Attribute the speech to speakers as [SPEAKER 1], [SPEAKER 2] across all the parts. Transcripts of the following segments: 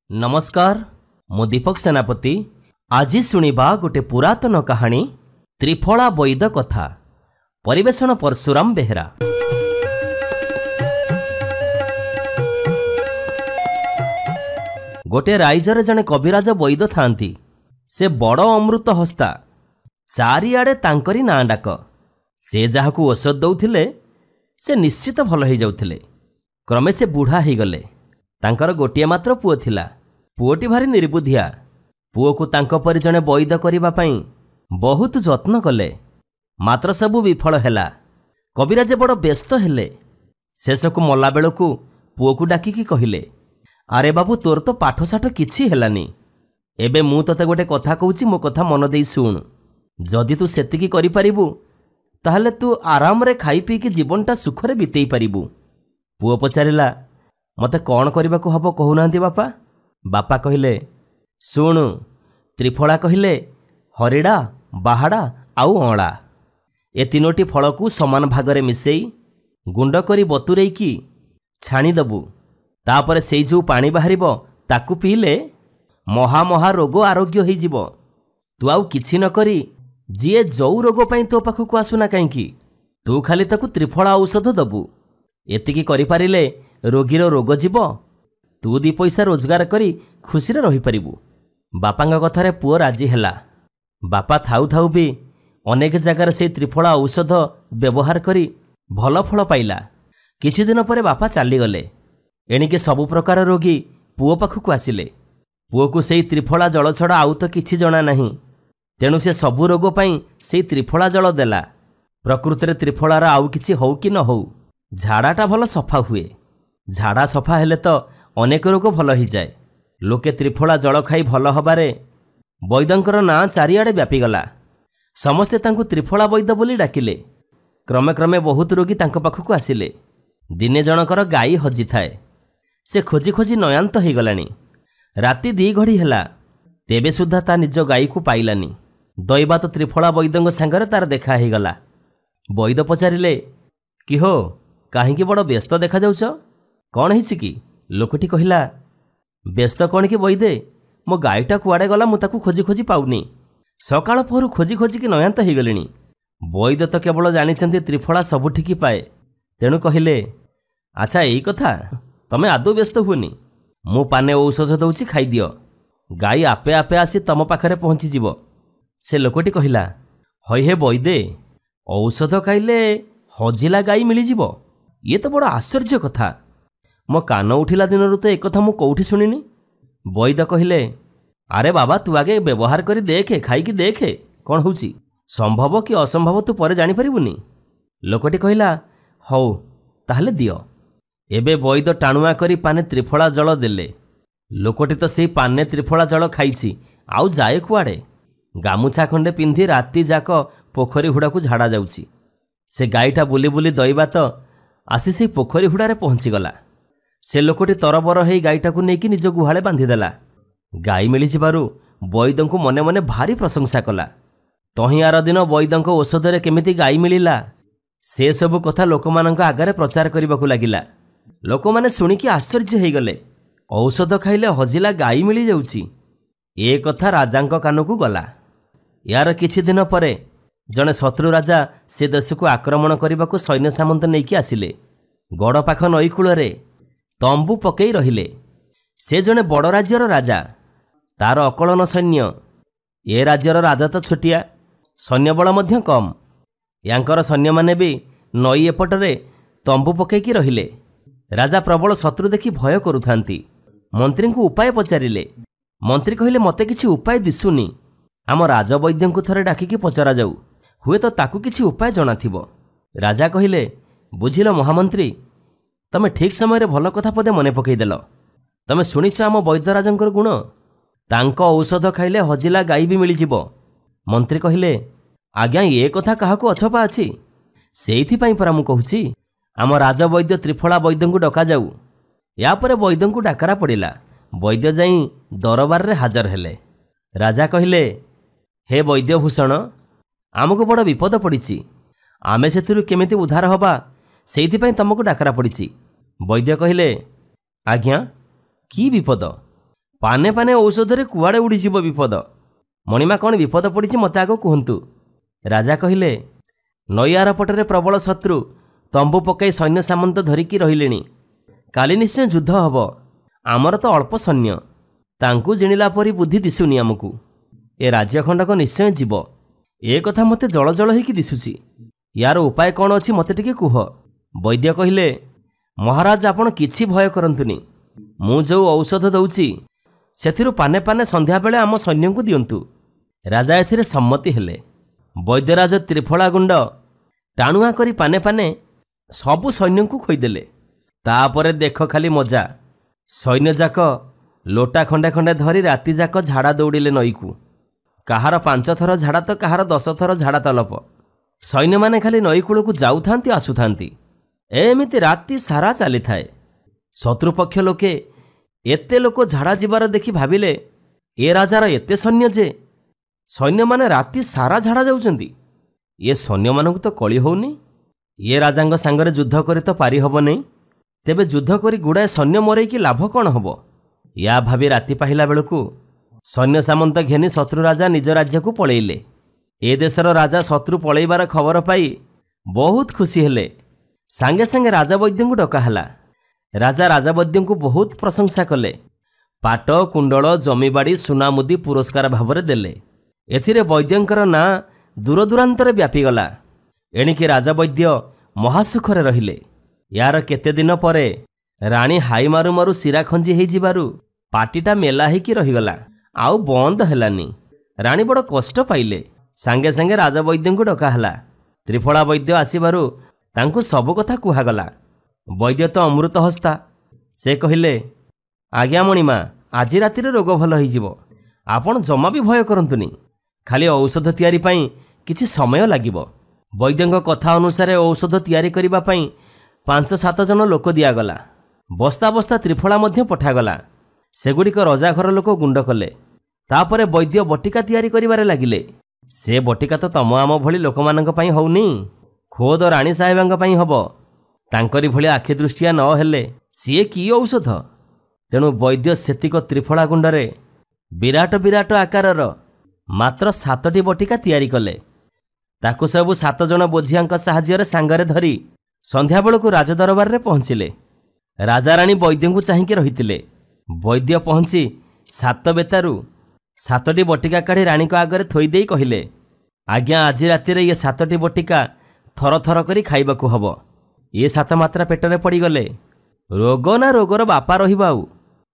[SPEAKER 1] नमस्कार मु दीपक सेनापति। आज शुणिबा गोटे पुरातन कहानी त्रिफला वैद कथा। परिवेषण परशुराम बेहेरा। गोटे राइजर जने कविराज वैद थांती। से बड़ अमृत हस्ता। चारिआडे तांकरी नाँ डाक। से जाहाकू औषध दौथिले से निश्चित भल हो जाउथिले। क्रमे से बुढ़ा हो गले। तांकर गोटिए मात्र पुओ थिला। पुओटी भारी निर्बुद्धिया। पुओ को तांको परि जने वैद करिबा पई बहुत जत्न कले, मात्र सबु विफल हैला। कविराजे बड़ व्यस्त हेले। शेषकु मल्ला बेलकु पुओ को डाकिकी कहिले, अरे बाबू तोर तो पाठसाठ किछि हेलानी। एबे मु तते गोटे कथा कहूची, मो कथा मन देई सुन। जदि तू सेतिकी करि परिबु ताहले तू आराम रे खाई पी की जीवनटा सुखरे बितेई परिबु। पुओ पचारिला, मते कौन करने को हब कहूनांती बापा। बापा कहिले, शुणु त्रिफला कहिले हरिड़ा, बाहाड़ा आउ अँला ए तीनोटी फल को समान भागरे मिसेई गुंड करी बतुरेई की छाणी दबु। तापरे सेई जो पानी बाहरिबो ताकू पीले महा महा रोग आरोग्य हो जिवो। तू आउ किछि न करी जिए जो रोग पई तो पाखकु आसुना काईकी, तू खाली ताकू त्रिफला औषध दबु। एतिकी करि पारिले रोगीर रोग जीव, तू दी पैसा रोजगार करी खुशी रे रही परिबु। बापांग कथारे पुओ राजी हेला। बापा थाउ थाउ भी अनेक जगार से त्रिफला औषध व्यवहार करी भल फल पाइला। किछि दिन परे बापा चली गले। एणिके सबु प्रकार रोगी पुओ पाखकु आसिले। पुओ को सेई त्रिफला जल छड़ा आउ तो किछि जणा नाही। तेणु से सबु रोग पई सेई त्रिफला जल देला। प्रकृति त्रिफलार आउ किछि हौ कि न हौ, झाड़ाटा भल सफा हुए। झाड़ा सफा हेले तो अनेक रोग भल हो जाए। लोके त्रिफला जल खाई भल हबारे वैदंकर नाँ चारिआडे व्यापीगला। समस्ते तांकु त्रिफला वैद बोली डाकिले। क्रमे क्रमे बहुत रोगी तांको पाखकु आसिले। दिने जनकर गाई हजि थाए। से खोजी खोजी नयांत हो गलानी। राति 2 घड़ी हेला, तेबे सुद्धा ता निज गाई को पाइलानी। दैवात त्रिफला वैदंग सांगरे तार देखा हो गला। वैद पचारिले, कि हो काहींकी बड़ व्यस्त देखा जाउछ, कौन हिची कि? लोकटी कहिला, व्यस्त कौन कि वैदे, मो गाईटा कुआडे गला मु ताकू खोजी खोजी पाउनी। सकाळ पहरु खोजी खोजी कि नयांत हो गलिनी। वैद तो केवल जानिचंती त्रिफला सबुठिकी पाए। तेणु कहिले, अच्छा एई कथा, तमे आदौ व्यस्त हुनी। मु पाने औषध दउची, खाई दियो। गाई आपे आपे आसी तम पाखरे पहुंची जीव। से लोकटी कहिला, हई हे वैदे, औषध खाइले हजिला गाई मिली जीव, ये तो बड़ आश्चर्य कथा। मो कान उठिला दिनरु तो एक कथा मु कोठी सुनिनी। वैद कहिले, अरे बाबा तू आगे व्यवहार करी देखे, खाई देखे कौन होउची, संभव कि असंभव तू पर जानी परिबुनी। लोकटी कहिला, हौ ताहले दियो। एबे वैद टाणुआ करी पाने त्रिफला जल देले। लोकटी तो सेई पाने त्रिफला जल खाइछि, आउ जाए कुआडे। गामुछा खंडे पिंधि राति जाक पोखरी हुड़ाकू झाड़ा जाउछि। से गाईटा बुली बुली दैबात आसी से पोखरी हुड़ारे पहुंची गला। से लोकटी तरबर हो गाईटा को लेकिन निज गुहाले बांधिदेला। गाई मिली जिबारु वैदंकु मने मने भारी प्रशंसा कला। तही आर दिन वैदंक औषधरे केमिति गाई मिलिला से सबु कथा लोकमानंक आगरे प्रचार करबाकू लागिला। लोकमाने सुनिकी आश्चर्य हो गले। औषध खाइले हजिला गाई मिली जाउछि, ए कथा राजांक कानकू गला। यार किछि दिन परे जने शत्रु राजा से देश को आक्रमण करने सैन्य सामंत नहीं आसिले। गड़ पाख नई कूଳରେ तंबू पकई रहिले। से जने बड़ राज्यर राजा, तार अकलन सैन्य। ए राज्यर राजा तो छोटिया, सैन्यबल मध्य कम। यांकर सैन्य माने भी नई एपटरे तंबू पकईकी रहिले। राजा प्रबल शत्रु देखि भय करुथांती। मंत्री को उपाय पचारिले। मंत्री कहिले, मते किछि उपाय दिसुनी। आम राजवैद्य को थरे डाकिकी पचरा जाऊ, हुए तो ताकू किछि उपाय जणा थिबो। राजा कहिले, बुझिल महामंत्री, तमे ठीक समय रे भल कथा पदे मने पकईदेल। तमे शुणिछ आम वैद्यराजंकर गुण, तांको औषध खाइले हजिला गाई भी मिली जिवो। मंत्री कहिले, आज्ञा ये कथा काहाकू अछपा अछि, सेइथिपाई परा मु कहूछि आम राजवैद्य त्रिफला वैद्यंकु डका जाऊ। या परे वैद्यंकु डाकरा पड़िला। वैद्य जाई दरबार रे हाजर हेले। राजा कहिले, हे वैद्यभूषण, आमको बड़ विपद पड़िछि, आमे सेथिरु केमिति उद्धार हबा सेइथिपाई तमको डाकरा पड़िछि। वैद्य कहिले, आज्ञा की विपद? ପାନେ ପାନେ ଔଷଧରେ କୁଆଡ଼େ ଉଡ଼ିଯିବ ବିପଦ। ମଣିମା କ'ଣ ବିପଦ ପଡ଼ିଛି ମୋତେ ଆଗ କୁହନ୍ତୁ। ରାଜା କହିଲେ, ନଈ ଆର ପଟରେ ପ୍ରବଳ ଶତ୍ରୁ ତମ୍ବୁ ପକାଇ ସୈନ୍ୟ ସାମନ୍ତ ଧରିକି ରହିଲେଣି। କାଲି ନିଶ୍ଚୟ ଯୁଦ୍ଧ ହେବ। ଆମର ତ ଅଳ୍ପ ସୈନ୍ୟ, ତାଙ୍କୁ ଜିଣିଲା ପରି ବୁଦ୍ଧି ଦିଶୁନି ଆମକୁ। ଏ ରାଜ୍ୟ ଖଣ୍ଡକ ନିଶ୍ଚୟ ଯିବ, ଏ କଥା ମୋତେ ଜଳ ଜଳ ହେଇକି ଦିଶୁଛି। ୟାର ଉପାୟ କ'ଣ ଅଛି ମୋତେ ଟିକେ କୁହ। ବୈଦ୍ୟ କହିଲେ, ମହାରାଜ ଆପଣ କିଛି ଭୟ କରନ୍ତୁନି। ମୁଁ ଯେଉଁ ଔଷଧ ଦେଉଛି ସେଥିରୁ ପାନେ ପାନେ ସନ୍ଧ୍ୟାବେଳେ ଆମ ସୈନ୍ୟଙ୍କୁ ଦିଅନ୍ତୁ। ରାଜା ଏଥିରେ ସମ୍ମତି ହେଲେ। ବୈଦ୍ୟରାଜ ତ୍ରିଫଳା ଗୁଣ୍ଡ ଟାଣୁଆ କରି ପାନେ ପାନେ ସବୁ ସୈନ୍ୟଙ୍କୁ ଖୋଇଦେଲେ। ତାପରେ ଦେଖ ଖାଲି ମଜା। ସୈନ୍ୟଯାକ ଲୋଟା ଖଣ୍ଡେ ଖଣ୍ଡେ ଧରି ରାତିଯାକ ଝାଡ଼ା ଦୌଡ଼ିଲେ ନଈକୁ। କାହାର 5 ଥର ଝାଡ଼ା ତ କାହାର 10 ଥର ଝାଡ଼ା ତଲପ। ସୈନ୍ୟମାନେ ଖାଲି ନଈ କୂଳକୁ ଯାଉଥାନ୍ତି ଆସୁଥାନ୍ତି। ଏମିତି ରାତି ସାରା ଚାଲିଥାଏ। ଶତ୍ରୁପକ୍ଷ ଲୋକେ ଏତେ ଲୋକ ଝାଡ଼ା ଯିବାର ଦେଖି ଭାବିଲେ, ଏ ରାଜାର ଏତେ ସୈନ୍ୟ ଯେ ସୈନ୍ୟମାନେ ରାତି ସାରା ଝାଡ଼ା ଯାଉଛନ୍ତି। ଏ ସୈନ୍ୟମାନଙ୍କୁ ତ କଳି ହେଉନି। ଏ ରାଜାଙ୍କ ସାଙ୍ଗରେ ଯୁଦ୍ଧ କରି ତ ପାରି ହେବ ନାହିଁ। ତେବେ ଯୁଦ୍ଧ କରି ଗୁଡ଼ାଏ ସୈନ୍ୟ ମରେଇକି ଲାଭ କ'ଣ ହେବ? ୟା ଭାବି ରାତି ପାହିଲା ବେଳକୁ ସୈନ୍ୟ ସାମନ୍ତ ଘେନି ଶତ୍ରୁ ରାଜା ନିଜ ରାଜ୍ୟକୁ ପଳେଇଲେ। ଏ ଦେଶର ରାଜା ଶତ୍ରୁ ପଳେଇବାର ଖବର ପାଇ ବହୁତ ଖୁସି ହେଲେ। ସାଙ୍ଗେ ସାଙ୍ଗେ ରାଜବୈଦ୍ୟଙ୍କୁ ଡକା ହେଲା। ରାଜା ରାଜବୈଦ୍ୟଙ୍କୁ ବହୁତ ପ୍ରଶଂସା କଲେ। ପାଟ କୁଣ୍ଡଳ ଜମିବାଡ଼ି ସୁନାମୁଦି ପୁରସ୍କାର ଭାବରେ ଦେଲେ। ଏଥିରେ ବୈଦ୍ୟଙ୍କର ନାଁ ଦୂରଦୂରାନ୍ତରେ ବ୍ୟାପିଗଲା। ଏଣିକି ରାଜବୈଦ୍ୟ ମହାସୁଖରେ ରହିଲେ। ୟାର କେତେଦିନ ପରେ ରାଣୀ ହାଇ ମାରୁ ମାରୁ ଶିରା ଖଞ୍ଜି ହେଇଯିବାରୁ ପାଟିଟା ମେଲା ହେଇକି ରହିଗଲା, ଆଉ ବନ୍ଦ ହେଲାନି। ରାଣୀ ବଡ଼ କଷ୍ଟ ପାଇଲେ। ସାଙ୍ଗେ ସାଙ୍ଗେ ରାଜବୈଦ୍ୟଙ୍କୁ ଡକା ହେଲା। ତ୍ରିଫଳା ବୈଦ୍ୟ ଆସିବାରୁ ତାଙ୍କୁ ସବୁ କଥା କୁହାଗଲା। ବୈଦ୍ୟ ତ ଅମୃତ ହସ୍ତା। ସେ କହିଲେ, ଆଜ୍ଞା ମଣିମା, ଆଜି ରାତିରେ ରୋଗ ଭଲ ହେଇଯିବ। ଆପଣ ଜମା ବି ଭୟ କରନ୍ତୁନି। ଖାଲି ଔଷଧ ତିଆରି ପାଇଁ କିଛି ସମୟ ଲାଗିବ। ବୈଦ୍ୟଙ୍କ କଥା ଅନୁସାରେ ଔଷଧ ତିଆରି କରିବା ପାଇଁ 5-7 ଜଣ ଲୋକ ଦିଆଗଲା। ବସ୍ତା ବସ୍ତା ତ୍ରିଫଳା ମଧ୍ୟ ପଠାଗଲା। ସେଗୁଡ଼ିକ ରଜାଘର ଲୋକ ଗୁଣ୍ଡ କଲେ। ତାପରେ ବୈଦ୍ୟ ବଟିକା ତିଆରି କରିବାରେ ଲାଗିଲେ। ସେ ବଟିକା ତ ତମ ଆମ ଭଳି ଲୋକମାନଙ୍କ ପାଇଁ ହେଉନି, ଖୋଦ ରାଣୀ ସାହେବଙ୍କ ପାଇଁ ହେବ। ତାଙ୍କରି ଭଳି ଆଖି ଦୃଷ୍ଟିଆ ନ ହେଲେ ସିଏ କି ଔଷଧ? ତେଣୁ ବୈଦ୍ୟ ସେତିକ ତ୍ରିଫଳା ଗୁଣ୍ଡରେ ବିରାଟ ବିରାଟ ଆକାରର ମାତ୍ର 7ଟି ବଟିକା ତିଆରି କଲେ। ତାକୁ ସବୁ 7 ଜଣ ବୋଝିଆଙ୍କ ସାହାଯ୍ୟରେ ସାଙ୍ଗରେ ଧରି ସନ୍ଧ୍ୟାବେଳକୁ ରାଜଦରବାରରେ ପହଞ୍ଚିଲେ। ରାଜାରାଣୀ ବୈଦ୍ୟଙ୍କୁ ଚାହିଁକି ରହିଥିଲେ। ବୈଦ୍ୟ ପହଞ୍ଚି 7 ବେତାରୁ 7ଟି ବଟିକା କାଢ଼ି ରାଣୀଙ୍କ ଆଗରେ ଥୋଇଦେଇ କହିଲେ, ଆଜ୍ଞା, ଆଜି ରାତିରେ ଇଏ 7ଟି ବଟିକା ଥର ଥର କରି ଖାଇବାକୁ ହେବ। ଇଏ 7 ମାତ୍ରା ପେଟରେ ପଡ଼ିଗଲେ ରୋଗ ନା ରୋଗର ବାପା ରହିବ ଆଉ।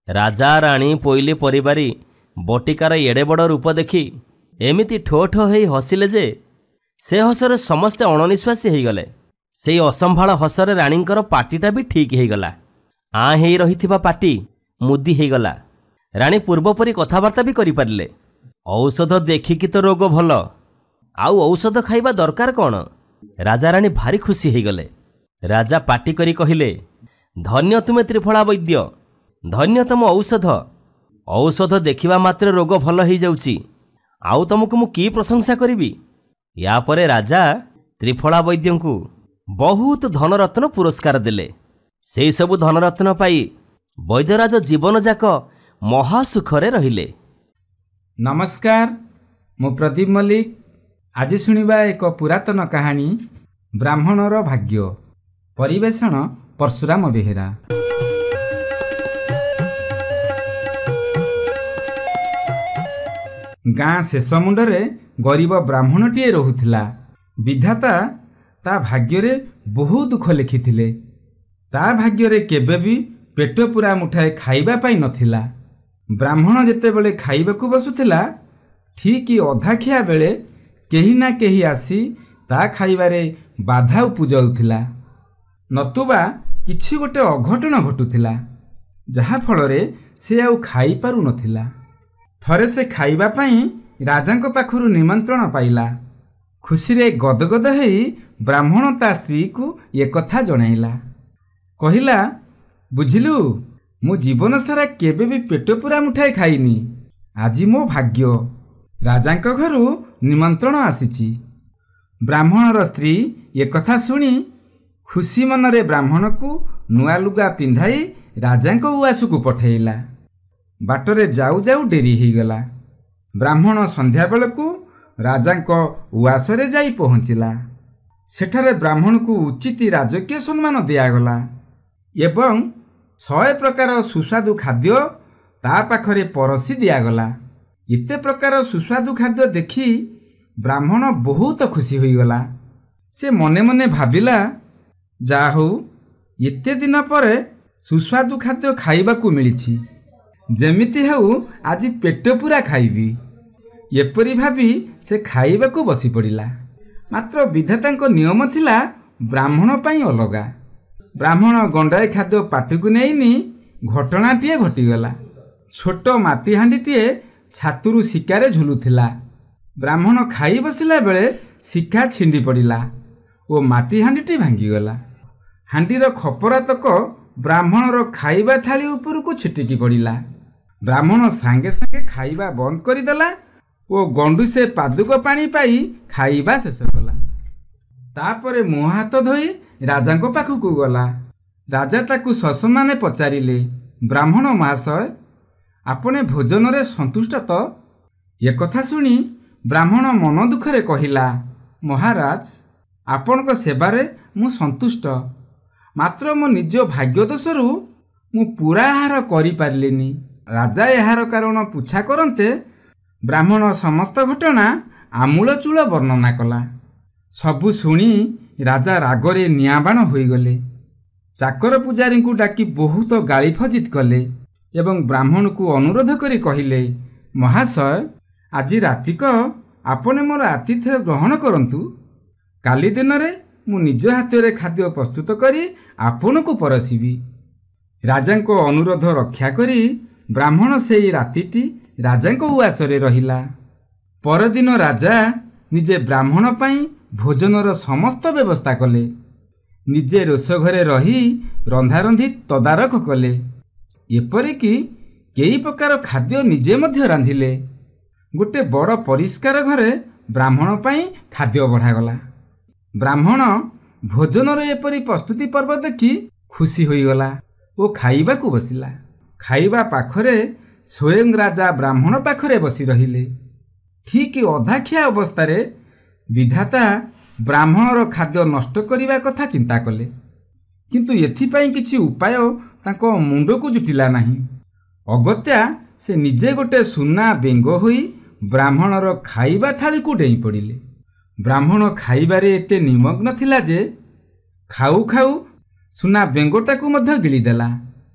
[SPEAKER 1] ରାଜା ରାଣୀ ପୋଇଲି ପରିବାରୀ ବଟିକାର ଏଡ଼େ ବଡ଼ ରୂପ ଦେଖି ଏମିତି ଠୋ ଠୋ ହେଇ ହସିଲେ ଯେ ସେ ହସରେ ସମସ୍ତେ ଅଣନିଶ୍ୱାସୀ ହେଇଗଲେ। ସେଇ ଅସମ୍ଭାଳ ହସରେ ରାଣୀଙ୍କର ପାଟିଟା ବି ଠିକ୍ ହେଇଗଲା। ଆଁ ହେଇ ରହିଥିବା ପାଟି ମୁଦି ହେଇଗଲା। ରାଣୀ ପୂର୍ବପରି କଥାବାର୍ତ୍ତା ବି କରିପାରିଲେ। ଔଷଧ ଦେଖିକି ତ ରୋଗ ଭଲ, ଆଉ ଔଷଧ ଖାଇବା ଦରକାର କ'ଣ? ରାଜାରାଣୀ ଭାରି ଖୁସି ହେଇଗଲେ। ରାଜା ପାଟି କରି କହିଲେ, ଧନ୍ୟ ତୁମେ ତ୍ରିଫଳା ବୈଦ୍ୟ, ଧନ୍ୟ ତମ ଔଷଧ। ଔଷଧ ଦେଖିବା ମାତ୍ରେ ରୋଗ ଭଲ ହେଇଯାଉଛି, ଆଉ ତମକୁ ମୁଁ କି ପ୍ରଶଂସା କରିବି? ୟାପରେ ରାଜା ତ୍ରିଫଳା ବୈଦ୍ୟଙ୍କୁ ବହୁତ ଧନରତ୍ନ ପୁରସ୍କାର ଦେଲେ। ସେହି ସବୁ ଧନରତ୍ନ ପାଇ ବୈଦ୍ୟରାଜ ଜୀବନଯାକ ମହାସୁଖରେ ରହିଲେ।
[SPEAKER 2] ନମସ୍କାର, ମୁଁ ପ୍ରଦୀପ ମଲ୍ଲିକ। ଆଜି ଶୁଣିବା ଏକ ପୁରାତନ କାହାଣୀ, ବ୍ରାହ୍ମଣର ଭାଗ୍ୟ। ପରିବେଷଣ ପରଶୁରାମ ବେହେରା। ଗାଁ ଶେଷ ମୁଣ୍ଡରେ ଗରିବ ବ୍ରାହ୍ମଣଟିଏ ରହୁଥିଲା। ବିଧାତା ତା ଭାଗ୍ୟରେ ବହୁ ଦୁଃଖ ଲେଖିଥିଲେ। ତା ଭାଗ୍ୟରେ କେବେ ବି ପେଟ ପୂରା ମୁଠାଏ ଖାଇବା ପାଇଁ ନଥିଲା। ବ୍ରାହ୍ମଣ ଯେତେବେଳେ ଖାଇବାକୁ ବସୁଥିଲା, ଠିକ୍ ଅଧାଖିଆ ବେଳେ କେହି ନା କେହି ଆସି ତା ଖାଇବାରେ ବାଧା ଉପୁଜାଉଥିଲା, ନତୁବା କିଛି ଗୋଟେ ଅଘଟଣ ଘଟୁଥିଲା, ଯାହାଫଳରେ ସେ ଆଉ ଖାଇପାରୁନଥିଲା। ଥରେ ସେ ଖାଇବା ପାଇଁ ରାଜାଙ୍କ ପାଖରୁ ନିମନ୍ତ୍ରଣ ପାଇଲା। ଖୁସିରେ ଗଦଗଦ ହେଇ ବ୍ରାହ୍ମଣ ତା ସ୍ତ୍ରୀକୁ ଏକଥା ଜଣାଇଲା। କହିଲା, ବୁଝିଲୁ, ମୁଁ ଜୀବନ ସାରା କେବେ ବି ପେଟ ପୂରା ମୁଠାଏ ଖାଇନି। ଆଜି ମୋ ଭାଗ୍ୟ, ରାଜାଙ୍କ ଘରୁ ନିମନ୍ତ୍ରଣ ଆସିଛି। ବ୍ରାହ୍ମଣର ସ୍ତ୍ରୀ ଏକଥା ଶୁଣି ଖୁସି ମନରେ ବ୍ରାହ୍ମଣକୁ ନୂଆ ଲୁଗା ପିନ୍ଧାଇ ରାଜାଙ୍କ ଉଆସକୁ ପଠାଇଲା। ବାଟରେ ଯାଉ ଯାଉ ଡେରି ହୋଇଗଲା। ବ୍ରାହ୍ମଣ ସନ୍ଧ୍ୟାବେଳକୁ ରାଜାଙ୍କ ଉଆସରେ ଯାଇ ପହଞ୍ଚିଲା। ସେଠାରେ ବ୍ରାହ୍ମଣକୁ ଉଚିତ ରାଜକୀୟ ସମ୍ମାନ ଦିଆଗଲା ଏବଂ 100 ପ୍ରକାର ସୁସ୍ୱାଦୁ ଖାଦ୍ୟ ତା ପାଖରେ ପରସି ଦିଆଗଲା। ଏତେ ପ୍ରକାର ସୁସ୍ୱାଦୁ ଖାଦ୍ୟ ଦେଖି ବ୍ରାହ୍ମଣ ବହୁତ ଖୁସି ହୋଇଗଲା। ସେ ମନେ ମନେ ଭାବିଲା, ଯାହା ହେଉ ଏତେ ଦିନ ପରେ ସୁସ୍ୱାଦୁ ଖାଦ୍ୟ ଖାଇବାକୁ ମିଳିଛି। ଯେମିତି ହେଉ ଆଜି ପେଟ ପୂରା ଖାଇବି। ଏପରି ଭାବି ସେ ଖାଇବାକୁ ବସି ପଡ଼ିଲା। ମାତ୍ର ବିଧାତାଙ୍କ ନିୟମ ଥିଲା ବ୍ରାହ୍ମଣ ପାଇଁ ଅଲଗା। ବ୍ରାହ୍ମଣ ଗଣ୍ଡାଏ ଖାଦ୍ୟ ପାଟିକୁ ନେଇନି ଘଟଣାଟିଏ ଘଟିଗଲା। ଛୋଟ ମାଟି ହାଣ୍ଡିଟିଏ ଛାତରୁ ଶିକାରେ ଝୁଲୁଥିଲା। ବ୍ରାହ୍ମଣ ଖାଇ ବସିଲା ବେଳେ ଶିକା ଛିଣ୍ଡି ପଡ଼ିଲା ଓ ମାଟି ହାଣ୍ଡିଟି ଭାଙ୍ଗିଗଲା। ହାଣ୍ଡିର ଖପରାତକ ବ୍ରାହ୍ମଣର ଖାଇବା ଥାଳି ଉପରକୁ ଛିଟିକି ପଡ଼ିଲା। ବ୍ରାହ୍ମଣ ସାଙ୍ଗେ ସାଙ୍ଗେ ଖାଇବା ବନ୍ଦ କରିଦେଲା ଓ ଗଣ୍ଡୁସେ ପାଦୁକ ପାଣି ପାଇ ଖାଇବା ଶେଷ କଲା। ତାପରେ ମୁହଁ ହାତ ଧୋଇ ରାଜାଙ୍କ ପାଖକୁ ଗଲା। ରାଜା ତାକୁ ସସମ୍ମାନେ ପଚାରିଲେ, ବ୍ରାହ୍ମଣ ମହାଶୟ, ଆପଣ ଭୋଜନରେ ସନ୍ତୁଷ୍ଟ ତ? ଏକଥା ଶୁଣି ବ୍ରାହ୍ମଣ ମନ ଦୁଃଖରେ କହିଲା, ମହାରାଜ, ଆପଣଙ୍କ ସେବାରେ ମୁଁ ସନ୍ତୁଷ୍ଟ। ମାତ୍ର ମୋ ନିଜ ଭାଗ୍ୟ ଦୋଷରୁ ମୁଁ ପୂରା ଆହାର କରିପାରିଲିନି। ରାଜା ଏହାର କାରଣ ପୁଛା କରନ୍ତେ ବ୍ରାହ୍ମଣ ସମସ୍ତ ଘଟଣା ଆମୂଳଚୂଳ ବର୍ଣ୍ଣନା କଲା। ସବୁ ଶୁଣି ରାଜା ରାଗରେ ନିଆଁବାଣ ହୋଇଗଲେ। ଚାକର ପୂଜାରୀଙ୍କୁ ଡାକି ବହୁତ ଗାଳି ଫଜିତ କଲେ ଏବଂ ବ୍ରାହ୍ମଣକୁ ଅନୁରୋଧ କରି କହିଲେ, ମହାଶୟ, ଆଜି ରାତିକ ଆପଣ ମୋର ଆତିଥ୍ୟ ଗ୍ରହଣ କରନ୍ତୁ। କାଲି ଦିନରେ ମୁଁ ନିଜ ହାତରେ ଖାଦ୍ୟ ପ୍ରସ୍ତୁତ କରି ଆପଣଙ୍କୁ ପରସିବି। ରାଜାଙ୍କ ଅନୁରୋଧ ରକ୍ଷା କରି ବ୍ରାହ୍ମଣ ସେହି ରାତିଟି ରାଜାଙ୍କ ଉଆସରେ ରହିଲା। ପରଦିନ ରାଜା ନିଜେ ବ୍ରାହ୍ମଣ ପାଇଁ ଭୋଜନର ସମସ୍ତ ବ୍ୟବସ୍ଥା କଲେ। ନିଜେ ରୋଷଘରେ ରହି ରନ୍ଧାରନ୍ଧି ତଦାରଖ କଲେ। ଏପରିକି କେଇ ପ୍ରକାର ଖାଦ୍ୟ ନିଜେ ମଧ୍ୟ ରାନ୍ଧିଲେ। ଗୋଟେ ବଡ଼ ପରିଷ୍କାର ଘରେ ବ୍ରାହ୍ମଣ ପାଇଁ ଖାଦ୍ୟ ବଢ଼ାଗଲା। ବ୍ରାହ୍ମଣ ଭୋଜନର ଏପରି ପ୍ରସ୍ତୁତି ପର୍ବ ଦେଖି ଖୁସି ହୋଇଗଲା ଓ ଖାଇବାକୁ ବସିଲା। ଖାଇବା ପାଖରେ ସ୍ୱୟଂ ରାଜା ବ୍ରାହ୍ମଣ ପାଖରେ ବସି ରହିଲେ। ଠିକ୍ ଅଧାଖିଆ ଅବସ୍ଥାରେ ବିଧାତା ବ୍ରାହ୍ମଣର ଖାଦ୍ୟ ନଷ୍ଟ କରିବା କଥା ଚିନ୍ତା କଲେ। କିନ୍ତୁ ଏଥିପାଇଁ କିଛି ଉପାୟ ତାଙ୍କ ମୁଣ୍ଡକୁ ଜୁଟିଲା ନାହିଁ। ଅଗତ୍ୟା ସେ ନିଜେ ଗୋଟେ ସୁନା ବେଙ୍ଗ ହୋଇ ବ୍ରାହ୍ମଣର ଖାଇବା ଥାଳିକୁ ଡେଇଁ ପଡ଼ିଲେ। ବ୍ରାହ୍ମଣ ଖାଇବାରେ ଏତେ ନିମଗ୍ନ ଥିଲା ଯେ ଖାଉ ଖାଉ ସୁନା ବେଙ୍ଗଟାକୁ ମଧ୍ୟ ଗିଳିଦେଲା।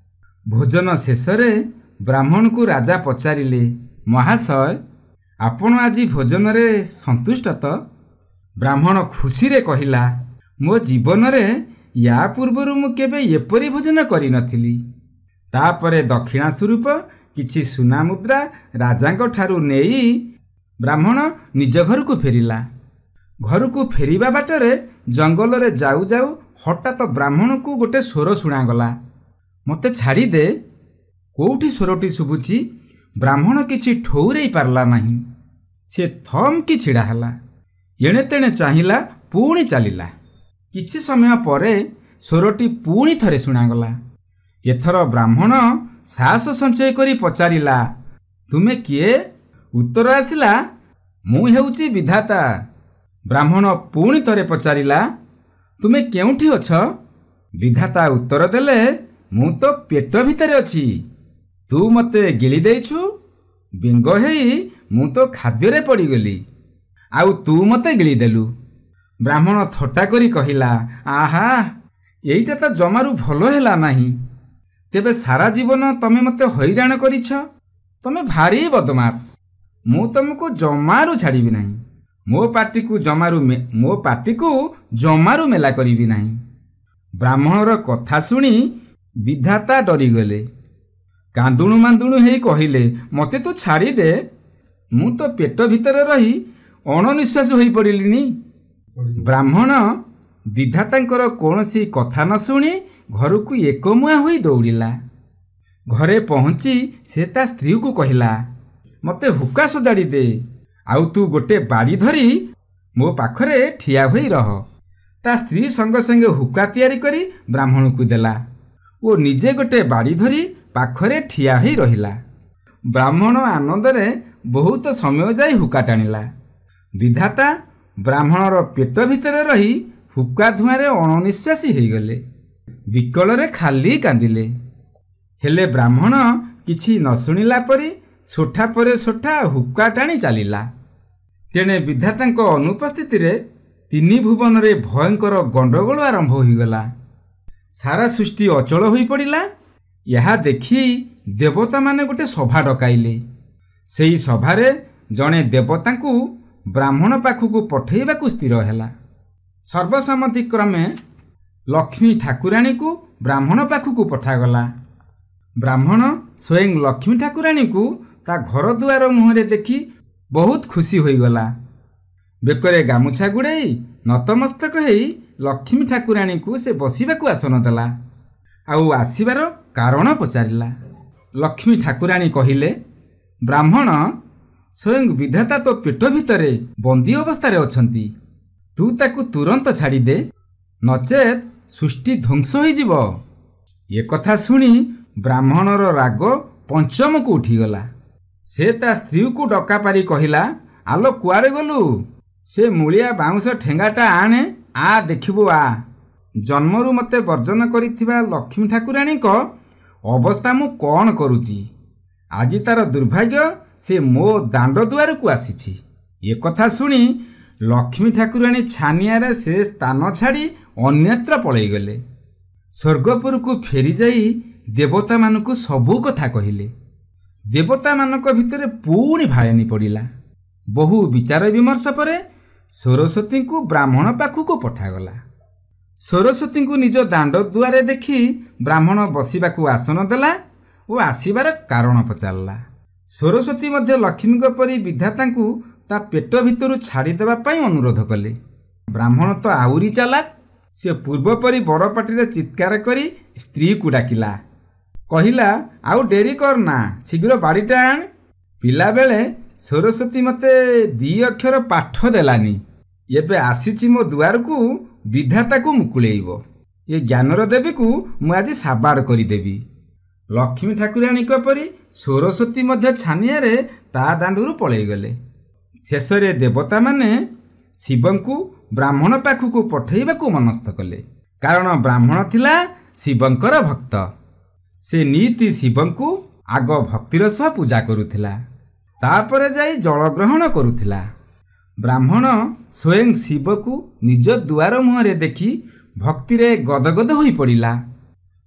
[SPEAKER 2] ଭୋଜନ ଶେଷରେ ବ୍ରାହ୍ମଣକୁ ରାଜା ପଚାରିଲେ, ମହାଶୟ, ଆପଣ ଆଜି ଭୋଜନରେ ସନ୍ତୁଷ୍ଟ ତ? ବ୍ରାହ୍ମଣ ଖୁସିରେ କହିଲା, ମୋ ଜୀବନରେ ୟା ପୂର୍ବରୁ ମୁଁ କେବେ ଏପରି ଭୋଜନ କରିନଥିଲି। ତାପରେ ଦକ୍ଷିଣା ସ୍ୱରୂପ କିଛି ସୁନା ମୁଦ୍ରା ରାଜାଙ୍କ ଠାରୁ ନେଇ ବ୍ରାହ୍ମଣ ନିଜ ଘରକୁ ଫେରିଲା। ଘରକୁ ଫେରିବା ବାଟରେ ଜଙ୍ଗଲରେ ଯାଉ ଯାଉ ହଠାତ୍ ବ୍ରାହ୍ମଣକୁ ଗୋଟେ ସ୍ୱର ଶୁଣାଗଲା, ମୋତେ ଛାଡ଼ିଦେ। କେଉଁଠି ସ୍ୱରଟି ଶୁଭୁଛି ବ୍ରାହ୍ମଣ କିଛି ଠଉରେଇ ପାରିଲା ନାହିଁ। ସେ ଥମକି ଛିଡ଼ା ହେଲା। ଏଣେ ତେଣେ ଚାହିଁଲା, ପୁଣି ଚାଲିଲା। କିଛି ସମୟ ପରେ ସ୍ୱରଟି ପୁଣି ଥରେ ଶୁଣାଗଲା। ଏଥର ବ୍ରାହ୍ମଣ ସାହସ ସଞ୍ଚୟ କରି ପଚାରିଲା, ତୁମେ କିଏ? ଉତ୍ତର ଆସିଲା, ମୁଁ ହେଉଛି ବିଧାତା। ବ୍ରାହ୍ମଣ ପୁଣି ଥରେ ପଚାରିଲା, ତୁମେ କେଉଁଠି ଅଛ? ବିଧାତା ଉତ୍ତର ଦେଲେ, ମୁଁ ତ ପେଟ ଭିତରେ ଅଛି। ତୁ ମୋତେ ଗିଳି ଦେଇଛୁ। ବେଙ୍ଗ ହେଇ ମୁଁ ତ ଖାଦ୍ୟରେ ପଡ଼ିଗଲି, ଆଉ ତୁ ମୋତେ ଗିଳିଦେଲୁ। ବ୍ରାହ୍ମଣ ଥଟ୍ଟା କରି କହିଲା, ଆହା, ଏଇଟା ତ ଜମାରୁ ଭଲ ହେଲା ନାହିଁ। ତେବେ ସାରା ଜୀବନ ତମେ ମୋତେ ହଇରାଣ କରିଛ। ତମେ ଭାରି ବଦମାସ। ମୁଁ ତମକୁ ଜମାରୁ ଛାଡ଼ିବି ନାହିଁ। ମୋ ପାଟିକୁ ଜମାରୁ ମେଲା କରିବି ନାହିଁ। ବ୍ରାହ୍ମଣର କଥା ଶୁଣି ବିଧାତା ଡରିଗଲେ। କାନ୍ଦୁଣୁ ମାନ୍ଦୁଣୁ ହେଇ କହିଲେ, ମୋତେ ତୁ ଛାଡ଼ିଦେ। ମୁଁ ତ ପେଟ ଭିତରେ ରହି ଅଣନିଶ୍ୱାସ ହୋଇପଡ଼ିଲିଣି। ବ୍ରାହ୍ମଣ ବିଧାତାଙ୍କର କୌଣସି କଥା ନ ଶୁଣି ଘରକୁ ଏକମୁହାଁ ହୋଇ ଦୌଡ଼ିଲା। ଘରେ ପହଞ୍ଚି ସେ ତା ସ୍ତ୍ରୀକୁ କହିଲା, ମୋତେ ହୁକା ସଜାଡ଼ି ଦେ, ଆଉ ତୁ ଗୋଟେ ବାଡ଼ି ଧରି ମୋ ପାଖରେ ଠିଆ ହୋଇ ରହ। ତା ସ୍ତ୍ରୀ ସଙ୍ଗେ ସଙ୍ଗେ ହୁକା ତିଆରି କରି ବ୍ରାହ୍ମଣକୁ ଦେଲା ଓ ନିଜେ ଗୋଟେ ବାଡ଼ି ଧରି ପାଖରେ ଠିଆ ହୋଇ ରହିଲା। ବ୍ରାହ୍ମଣ ଆନନ୍ଦରେ ବହୁତ ସମୟ ଯାଇ ହୁକା ଟାଣିଲା। ବିଧାତା ବ୍ରାହ୍ମଣର ପେଟ ଭିତରେ ରହି ହୁକା ଧୂଆଁରେ ଅଣନିଶ୍ୱାସୀ ହେଇଗଲେ। ବିକଳରେ ଖାଲି କାନ୍ଦିଲେ। ହେଲେ ବ୍ରାହ୍ମଣ କିଛି ନ ଶୁଣିଲା ପରି ସୋଠା ପରେ ସୋଠା ହୁକା ଟାଣି ଚାଲିଲା। ତେଣେ ବିଧାତାଙ୍କ ଅନୁପସ୍ଥିତିରେ ତିନି ଭୁବନରେ ଭୟଙ୍କର ଗଣ୍ଡଗୋଳ ଆରମ୍ଭ ହୋଇଗଲା। ସାରା ସୃଷ୍ଟି ଅଚଳ ହୋଇପଡ଼ିଲା। ଏହା ଦେଖି ଦେବତାମାନେ ଗୋଟିଏ ସଭା ଡକାଇଲେ। ସେହି ସଭାରେ ଜଣେ ଦେବତାଙ୍କୁ ବ୍ରାହ୍ମଣ ପାଖକୁ ପଠାଇବାକୁ ସ୍ଥିର ହେଲା। ସର୍ବସମ୍ମତିକ୍ରମେ ଲକ୍ଷ୍ମୀ ଠାକୁରାଣୀକୁ ବ୍ରାହ୍ମଣ ପାଖକୁ ପଠାଗଲା। ବ୍ରାହ୍ମଣ ସ୍ୱୟଂ ଲକ୍ଷ୍ମୀ ଠାକୁରାଣୀକୁ ତା ଘର ଦୁଆର ମୁହଁରେ ଦେଖି ବହୁତ ଖୁସି ହୋଇଗଲା। ବେକରେ ଗାମୁଛା ଗୁଡ଼େଇ ନତମସ୍ତକ ହେଇ ଲକ୍ଷ୍ମୀ ଠାକୁରାଣୀକୁ ସେ ବସିବାକୁ ଆସନ ଦେଲା। ଆଉ ଆସିବାର କାରଣ ପଚାରିଲା। ଲକ୍ଷ୍ମୀ ଠାକୁରାଣୀ କହିଲେ, ବ୍ରାହ୍ମଣ, ସ୍ୱୟଂ ବିଧାତା ତୋ ପେଟ ଭିତରେ ବନ୍ଦୀ ଅବସ୍ଥାରେ ଅଛନ୍ତି। ତୁ ତାକୁ ତୁରନ୍ତ ଛାଡ଼ିଦେ, ନଚେତ୍ ସୃଷ୍ଟି ଧ୍ୱଂସ ହୋଇଯିବ। ଏକଥା ଶୁଣି ବ୍ରାହ୍ମଣର ରାଗ ପଞ୍ଚମକୁ ଉଠିଗଲା। ସେ ତା ସ୍ତ୍ରୀକୁ ଡକା ପାରି କହିଲା, ଆଲୋ କୁଆଡ଼େ ଗଲୁ? ସେ ମୂଳିଆ ବାଉଁଶ ଠେଙ୍ଗାଟା ଆଣେ, ଆ ଦେଖିବୁ ଆ। ଜନ୍ମରୁ ମୋତେ ବର୍ଜନ କରିଥିବା ଲକ୍ଷ୍ମୀ ଠାକୁରାଣୀଙ୍କ ଅବସ୍ଥା ମୁଁ କ'ଣ କରୁଛି। ଆଜି ତାର ଦୁର୍ଭାଗ୍ୟ, ସେ ମୋ ଦାଣ୍ଡ ଦୁଆରକୁ ଆସିଛି। ଏକଥା ଶୁଣି ଲକ୍ଷ୍ମୀ ଠାକୁରାଣୀ ଛାନିଆରେ ସେ ସ୍ଥାନ ଛାଡ଼ି ଅନ୍ୟତ୍ର ପଳାଇଗଲେ। ସ୍ୱର୍ଗପୁରକୁ ଫେରିଯାଇ ଦେବତାମାନଙ୍କୁ ସବୁ କଥା କହିଲେ। ଦେବତାମାନଙ୍କ ଭିତରେ ପୁଣି ଭାଳେଣି ପଡ଼ିଲା। ବହୁ ବିଚାର ବିମର୍ଶ ପରେ ସରସ୍ୱତୀଙ୍କୁ ବ୍ରାହ୍ମଣ ପାଖକୁ ପଠାଗଲା। ସରସ୍ୱତୀଙ୍କୁ ନିଜ ଦାଣ୍ଡ ଦୁଆରେ ଦେଖି ବ୍ରାହ୍ମଣ ବସିବାକୁ ଆସନ ଦେଲା ଓ ଆସିବାର କାରଣ ପଚାରିଲା। ସରସ୍ୱତୀ ମଧ୍ୟ ଲକ୍ଷ୍ମୀଙ୍କ ପରି ବିଧାତାଙ୍କୁ ତା ପେଟ ଭିତରୁ ଛାଡ଼ିଦେବା ପାଇଁ ଅନୁରୋଧ କଲେ। ବ୍ରାହ୍ମଣ ତ ଆହୁରି ଚାଲାକ। ସେ ପୂର୍ବ ପରି ବଡ଼ ପାଟିରେ ଚିତ୍କାର କରି ସ୍ତ୍ରୀକୁ ଡାକିଲା। କହିଲା, ଆଉ ଡେରି କରନା, ଶୀଘ୍ର ବାଡ଼ିଟା ଆଣ। ପିଲାବେଳେ ସରସ୍ୱତୀ ମୋତେ 2 ଅକ୍ଷର ପାଠ ଦେଲାନି। ଏବେ ଆସିଛି ମୋ ଦୁଆରକୁ ବିଧାତାକୁ ମୁକୁଳେଇବ। ଏ ଜ୍ଞାନର ଦେବୀକୁ ମୁଁ ଆଜି ସାବାଡ଼ କରିଦେବି। ଲକ୍ଷ୍ମୀ ଠାକୁରାଣୀଙ୍କ ପରି ସରସ୍ୱତୀ ମଧ୍ୟ ଛାନିଆରେ ତା ଦାଣ୍ଡରୁ ପଳାଇଗଲେ। ଶେଷରେ ଦେବତାମାନେ ଶିବଙ୍କୁ ବ୍ରାହ୍ମଣ ପାଖକୁ ପଠାଇବାକୁ ମନସ୍ଥ କଲେ। କାରଣ ବ୍ରାହ୍ମଣ ଥିଲା ଶିବଙ୍କର ଭକ୍ତ। ସେ ନୀତି ଶିବଙ୍କୁ ଆଗ ଭକ୍ତିର ସହ ପୂଜା କରୁଥିଲା, ତାପରେ ଯାଇ ଜଳ ଗ୍ରହଣ କରୁଥିଲା। ବ୍ରାହ୍ମଣ ସ୍ୱୟଂ ଶିବକୁ ନିଜ ଦୁଆର ମୁହଁରେ ଦେଖି ଭକ୍ତିରେ ଗଦଗଦ ହୋଇପଡ଼ିଲା।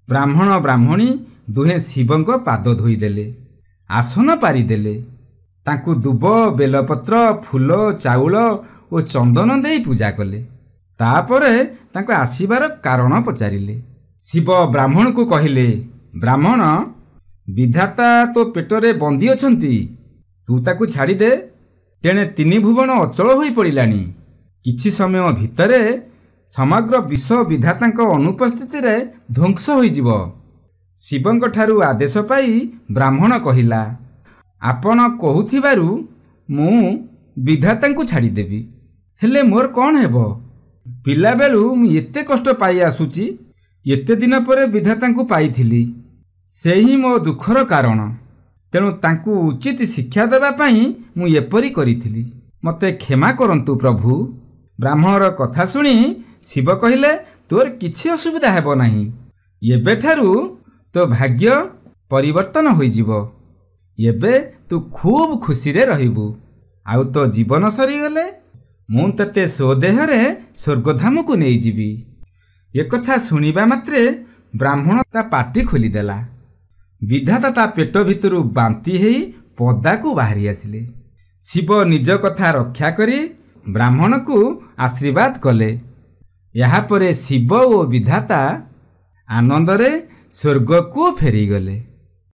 [SPEAKER 2] ବ୍ରାହ୍ମଣ ବ୍ରାହ୍ମଣୀ ଦୁହେଁ ଶିବଙ୍କ ପାଦ ଧୋଇଦେଲେ, ଆସନ ପାରିଦେଲେ। ତାଙ୍କୁ ଦୁବ, ବେଲପତ୍ର, ଫୁଲ, ଚାଉଳ ଓ ଚନ୍ଦନ ଦେଇ ପୂଜା କଲେ। ତାପରେ ତାଙ୍କ ଆସିବାର କାରଣ ପଚାରିଲେ। ଶିବ ବ୍ରାହ୍ମଣକୁ କହିଲେ, ବ୍ରାହ୍ମଣ, ବିଧାତା ତୋ ପେଟରେ ବନ୍ଦୀ ଅଛନ୍ତି। ତୁ ତାକୁ ଛାଡ଼ିଦେ। ତେଣେ 3 ଭୁବନ ଅଚଳ ହୋଇପଡ଼ିଲାଣି। କିଛି ସମୟ ଭିତରେ ସମଗ୍ର ବିଶ୍ୱ ବିଧାତାଙ୍କ ଅନୁପସ୍ଥିତିରେ ଧ୍ୱଂସ ହୋଇଯିବ। ଶିବଙ୍କଠାରୁ ଆଦେଶ ପାଇ ବ୍ରାହ୍ମଣ କହିଲା, ଆପଣ କହୁଥିବାରୁ ମୁଁ ବିଧାତାଙ୍କୁ ଛାଡ଼ିଦେବି। ହେଲେ ମୋର କ'ଣ ହେବ? ପିଲାବେଳୁ ମୁଁ ଏତେ କଷ୍ଟ ପାଇ ଆସୁଛି। ଏତେ ଦିନ ପରେ ବିଧାତାଙ୍କୁ ପାଇଥିଲି। ସେ ହିଁ ମୋ ଦୁଃଖର କାରଣ। ତେଣୁ ତାଙ୍କୁ ଉଚିତ ଶିକ୍ଷା ଦେବା ପାଇଁ ମୁଁ ଏପରି କରିଥିଲି। ମୋତେ କ୍ଷମା କରନ୍ତୁ ପ୍ରଭୁ। ବ୍ରାହ୍ମଣର କଥା ଶୁଣି ଶିବ କହିଲେ, ତୋର କିଛି ଅସୁବିଧା ହେବ ନାହିଁ। ଏବେଠାରୁ ତୋ ଭାଗ୍ୟ ପରିବର୍ତ୍ତନ ହୋଇଯିବ। ଏବେ ତୁ ଖୁବ୍ ଖୁସିରେ ରହିବୁ। ଆଉ ତୋ ଜୀବନ ସରିଗଲେ ମୁଁ ତତେ ସ୍ୱଦେହରେ ସ୍ୱର୍ଗଧାମକୁ ନେଇଯିବି। ଏକଥା ଶୁଣିବା ମାତ୍ରେ ବ୍ରାହ୍ମଣ ତା ପାଟି ଖୋଲିଦେଲା। ବିଧାତା ତା ପେଟ ଭିତରୁ ବାନ୍ତି ହେଇ ପଦାକୁ ବାହାରି ଆସିଲେ। ଶିବ ନିଜ କଥା ରକ୍ଷା କରି ବ୍ରାହ୍ମଣକୁ ଆଶୀର୍ବାଦ କଲେ। ଏହାପରେ ଶିବ ଓ ବିଧାତା ଆନନ୍ଦରେ ସ୍ୱର୍ଗକୁ ଫେରିଗଲେ।